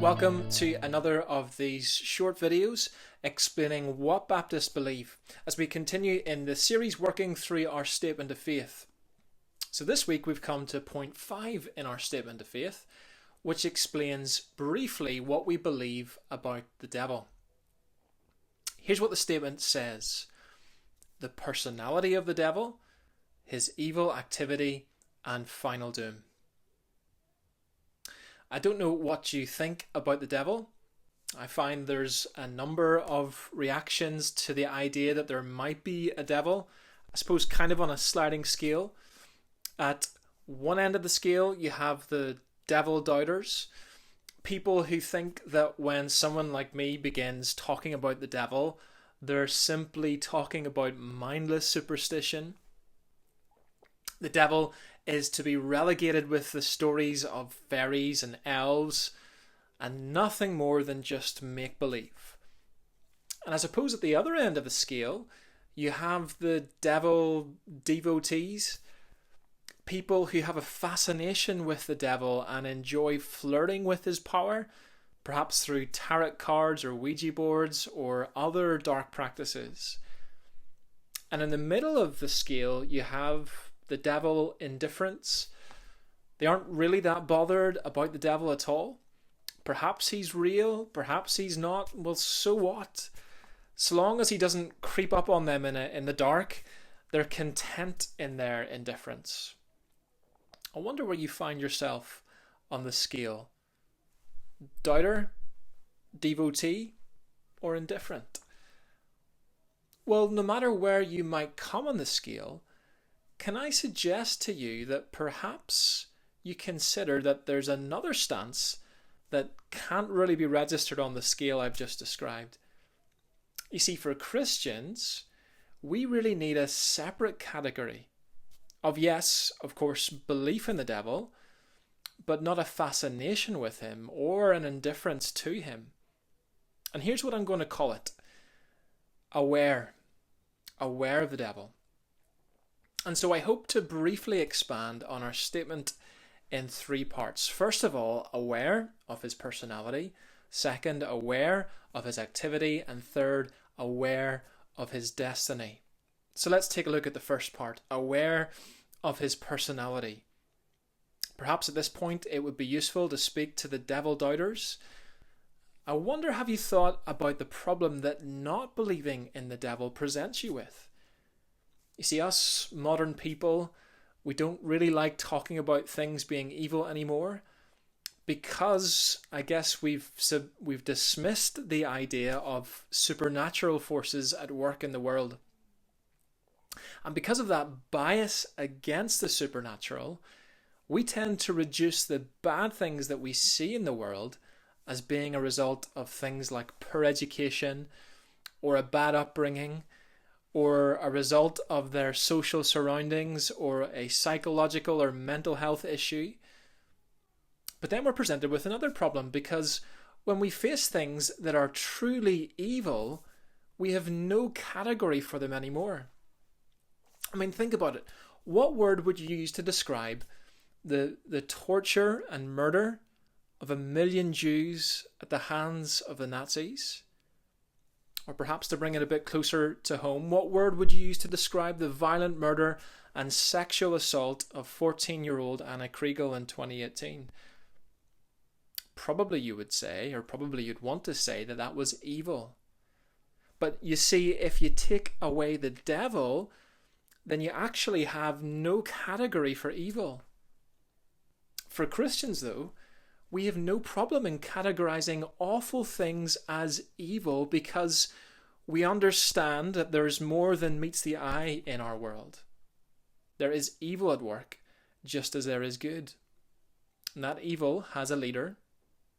Welcome to another of these short videos explaining what Baptists believe as we continue in the series working through our statement of faith. So this week we've come to point 5 in our statement of faith, which explains briefly what we believe about the devil. Here's what the statement says: the personality of the devil, his evil activity, and final doom. I don't know what you think about the devil. I find there's a number of reactions to the idea that there might be a devil, I suppose kind of on a sliding scale. At one end of the scale, you have the devil doubters, people who think that when someone like me begins talking about the devil, they're simply talking about mindless superstition. The devil is to be relegated with the stories of fairies and elves and nothing more than just make-believe. And I suppose at the other end of the scale, you have the devil devotees, people who have a fascination with the devil and enjoy flirting with his power, perhaps through tarot cards or Ouija boards or other dark practices. And in the middle of the scale, you have the devil indifferents. They aren't really that bothered about the devil at all. Perhaps he's real, perhaps he's not. Well, so what? So long as he doesn't creep up on them in the dark, they're content in their indifference. I wonder where you find yourself on the scale. Doubter, devotee, or indifferent? Well, no matter where you might come on the scale, can I suggest to you that perhaps you consider that there's another stance that can't really be registered on the scale I've just described? You see, for Christians, we really need a separate category of, yes, of course, belief in the devil, but not a fascination with him or an indifference to him. And here's what I'm going to call it: aware of the devil. And so I hope to briefly expand on our statement in 3 parts. First of all, aware of his personality. Second, aware of his activity. And third, aware of his destiny. So let's take a look at the first part, aware of his personality. Perhaps at this point it would be useful to speak to the devil doubters. I wonder, have you thought about the problem that not believing in the devil presents you with? You see, us modern people, we don't really like talking about things being evil anymore because I guess we've dismissed the idea of supernatural forces at work in the world. And because of that bias against the supernatural, we tend to reduce the bad things that we see in the world as being a result of things like poor education or a bad upbringing, or a result of their social surroundings, or a psychological or mental health issue. But then we're presented with another problem, because when we face things that are truly evil, we have no category for them anymore. I mean, think about it. What word would you use to describe the torture and murder of 1 million Jews at the hands of the Nazis? Or perhaps to bring it a bit closer to home, what word would you use to describe the violent murder and sexual assault of 14-year-old Anna Kriegel in 2018? Probably you would say, or probably you'd want to say, that that was evil. But you see, if you take away the devil, then you actually have no category for evil. For Christians, though, we have no problem in categorizing awful things as evil because we understand that there's more than meets the eye in our world. There is evil at work, just as there is good. And that evil has a leader.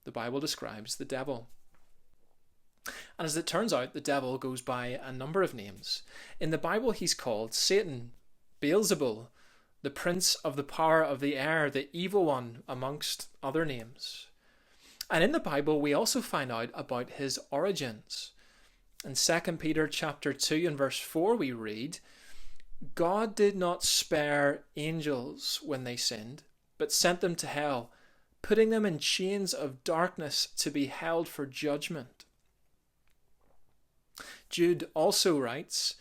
The Bible describes the devil. And as it turns out, the devil goes by a number of names. In the Bible, he's called Satan, Beelzebul, the prince of the power of the air, the evil one, amongst other names. And in the Bible, we also find out about his origins. In 2 Peter chapter 2 and verse 4, we read, God did not spare angels when they sinned, but sent them to hell putting them in chains of darkness to be held for judgment. Jude also writes,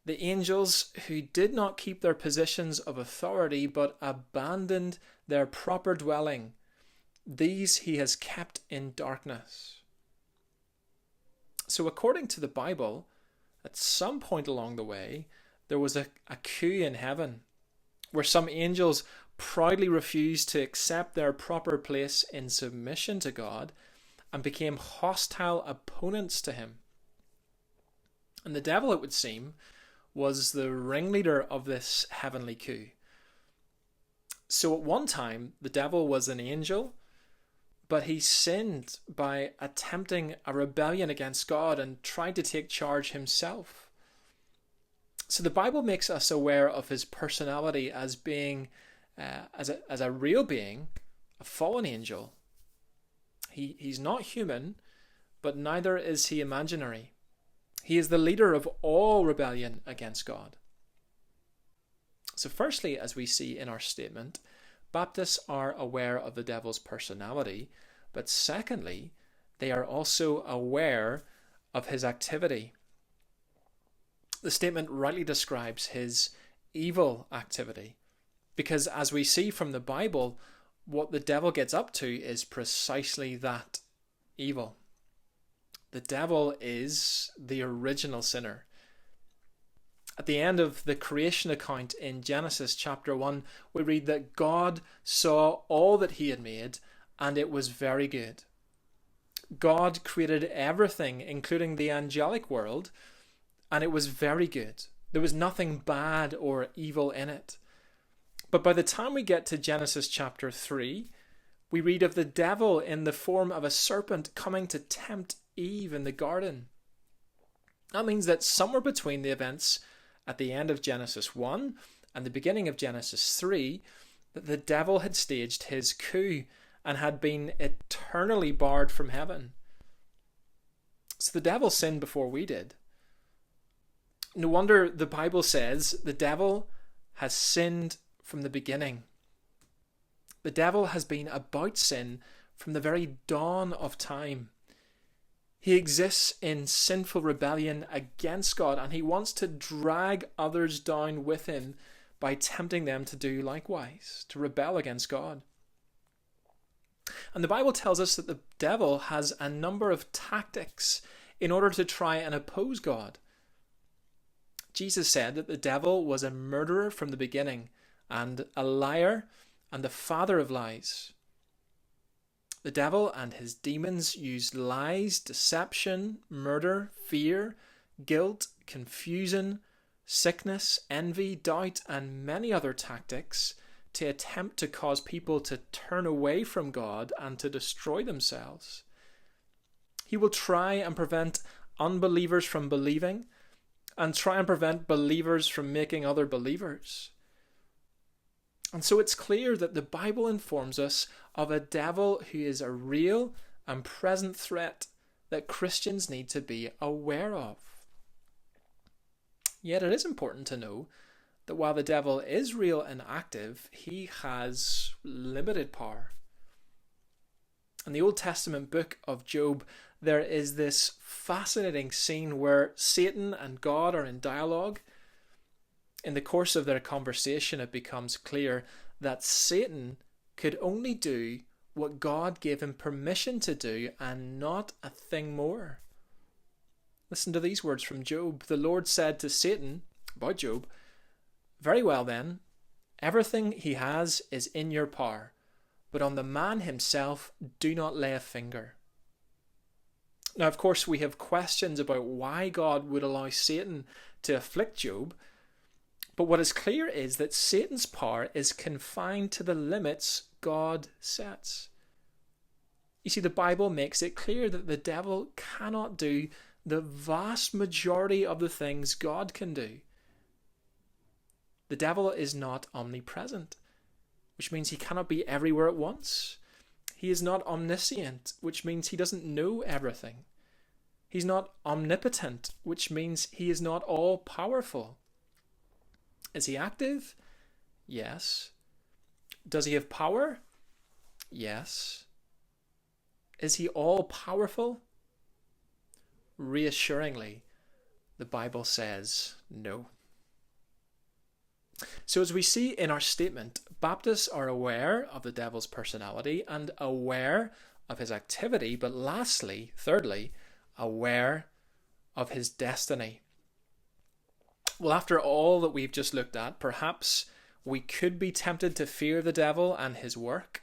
the angels who did not keep their positions of authority but abandoned their proper dwelling, these he has kept in darkness. So according to the Bible, at some point along the way, there was a coup in heaven where some angels proudly refused to accept their proper place in submission to God and became hostile opponents to him. And the devil, it would seem, was the ringleader of this heavenly coup. So at one time, the devil was an angel, but he sinned by attempting a rebellion against God and tried to take charge himself. So the Bible makes us aware of his personality as being, as a real being, a fallen angel. He's not human, but neither is he imaginary. He is the leader of all rebellion against God. So firstly, as we see in our statement, Baptists are aware of the devil's personality, but secondly, they are also aware of his activity. The statement rightly describes his evil activity, because as we see from the Bible, what the devil gets up to is precisely that, evil. The devil is the original sinner. At the end of the creation account in Genesis chapter 1, we read that God saw all that he had made, and it was very good. God created everything, including the angelic world, and it was very good. There was nothing bad or evil in it. But by the time we get to Genesis chapter 3, we read of the devil in the form of a serpent coming to tempt Eve in the garden. That means that somewhere between the events at the end of Genesis 1 and the beginning of Genesis 3, that the devil had staged his coup and had been eternally barred from heaven. So the devil sinned before we did. No wonder the Bible says the devil has sinned from the beginning. The devil has been about sin from the very dawn of time. He exists in sinful rebellion against God, and he wants to drag others down with him by tempting them to do likewise, to rebel against God. And the Bible tells us that the devil has a number of tactics in order to try and oppose God. Jesus said that the devil was a murderer from the beginning, and a liar, and the father of lies. The devil and his demons used lies, deception, murder, fear, guilt, confusion, sickness, envy, doubt, and many other tactics to attempt to cause people to turn away from God and to destroy themselves. He will try and prevent unbelievers from believing and try and prevent believers from making other believers. And so it's clear that the Bible informs us of a devil who is a real and present threat that Christians need to be aware of. Yet it is important to know that while the devil is real and active, he has limited power. In the Old Testament book of Job, there is this fascinating scene where Satan and God are in dialogue. In the course of their conversation, it becomes clear that Satan could only do what God gave him permission to do and not a thing more. Listen to these words from Job. The Lord said to Satan about Job, "Very well then, everything he has is in your power, but on the man himself do not lay a finger." Now, of course, we have questions about why God would allow Satan to afflict Job. But what is clear is that Satan's power is confined to the limits God sets. You see, the Bible makes it clear that the devil cannot do the vast majority of the things God can do. The devil is not omnipresent, which means he cannot be everywhere at once. He is not omniscient, which means he doesn't know everything. He's not omnipotent, which means he is not all-powerful. Is he active? Yes. Does he have power? Yes. Is he all powerful? Reassuringly, the Bible says no. So as we see in our statement, Baptists are aware of the devil's personality and aware of his activity, but lastly, thirdly, aware of his destiny. Well, after all that we've just looked at, perhaps we could be tempted to fear the devil and his work.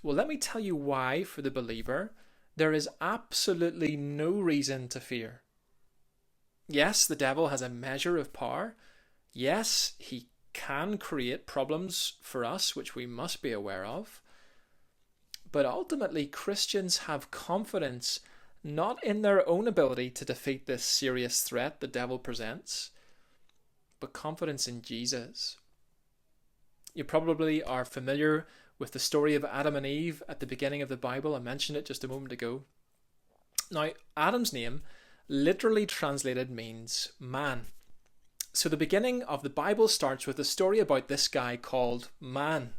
Well, let me tell you why, for the believer, there is absolutely no reason to fear. Yes, the devil has a measure of power. Yes, he can create problems for us, which we must be aware of. But ultimately, Christians have confidence not in their own ability to defeat this serious threat the devil presents, but confidence in Jesus. You probably are familiar with the story of Adam and Eve at the beginning of the Bible. I mentioned it just a moment ago. Now, Adam's name literally translated means man. So the beginning of the Bible starts with a story about this guy called man.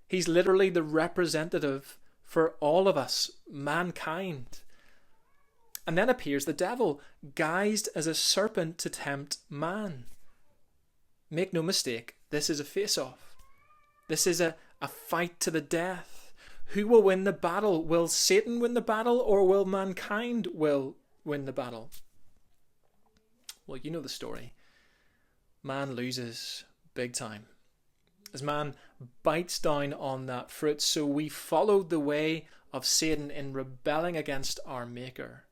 He's literally the representative for all of us, mankind. And then appears the devil, guised as a serpent to tempt man. Make no mistake, this is a face-off. This is a fight to the death. Who will win the battle? Will Satan win the battle, or will mankind win the battle? Well, you know the story. Man loses big time. As man bites down on that fruit, so we followed the way of Satan in rebelling against our Maker.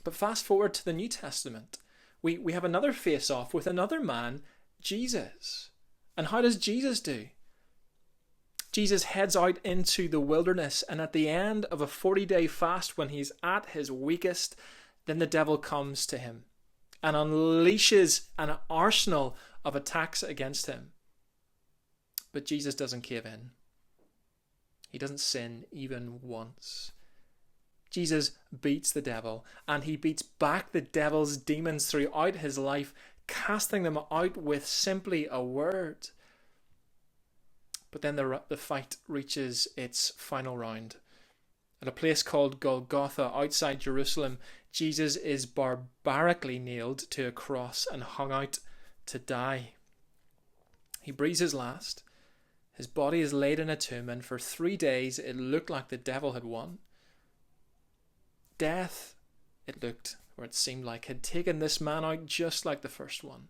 But fast forward to the New Testament. We have another face-off with another man, Jesus. And how does Jesus do? Jesus heads out into the wilderness, and at the end of a 40-day fast, when he's at his weakest, then the devil comes to him and unleashes an arsenal of attacks against him. But Jesus doesn't cave in. He doesn't sin even once. Jesus beats the devil, and he beats back the devil's demons throughout his life, casting them out with simply a word. But then the fight reaches its final round. At a place called Golgotha outside Jerusalem, Jesus is barbarically nailed to a cross and hung out to die. He breathes his last. His body is laid in a tomb, and for 3 days it looked like the devil had won. Death, it looked, or it seemed like, had taken this man out just like the first one.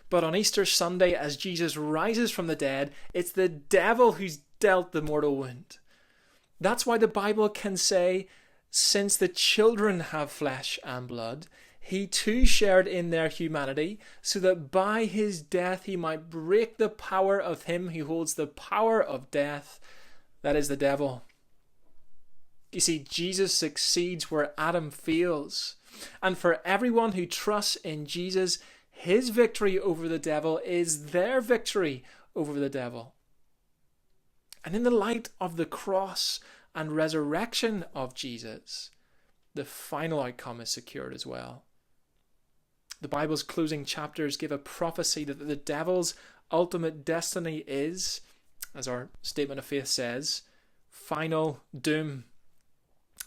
But on Easter Sunday, as Jesus rises from the dead, it's the devil who's dealt the mortal wound. That's why the Bible can say, since the children have flesh and blood, he too shared in their humanity, so that by his death he might break the power of him who holds the power of death, that is the devil. You see, Jesus succeeds where Adam fails. And for everyone who trusts in Jesus, his victory over the devil is their victory over the devil. And in the light of the cross and resurrection of Jesus, the final outcome is secured as well. The Bible's closing chapters give a prophecy that the devil's ultimate destiny is, as our statement of faith says, final doom.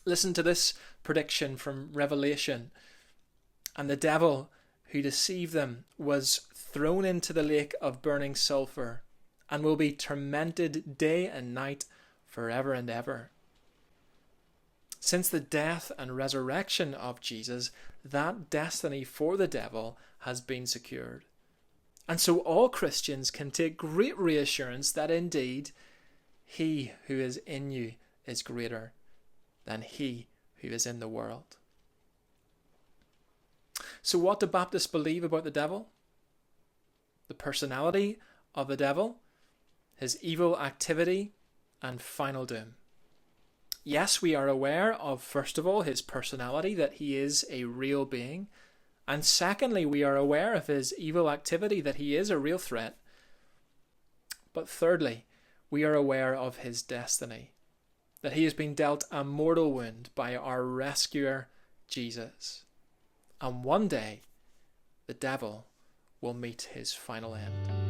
Listen to this prediction from Revelation. And the devil who deceived them was thrown into the lake of burning sulfur and will be tormented day and night forever and ever. Since the death and resurrection of Jesus, that destiny for the devil has been secured. And so all Christians can take great reassurance that indeed he who is in you is greater than he who is in the world. So what do Baptists believe about the devil? The personality of the devil, his evil activity, and final doom. Yes, we are aware of, first of all, his personality, that he is a real being. And secondly, we are aware of his evil activity, that he is a real threat. But thirdly, we are aware of his destiny, that he has been dealt a mortal wound by our rescuer, Jesus. And one day, the devil will meet his final end.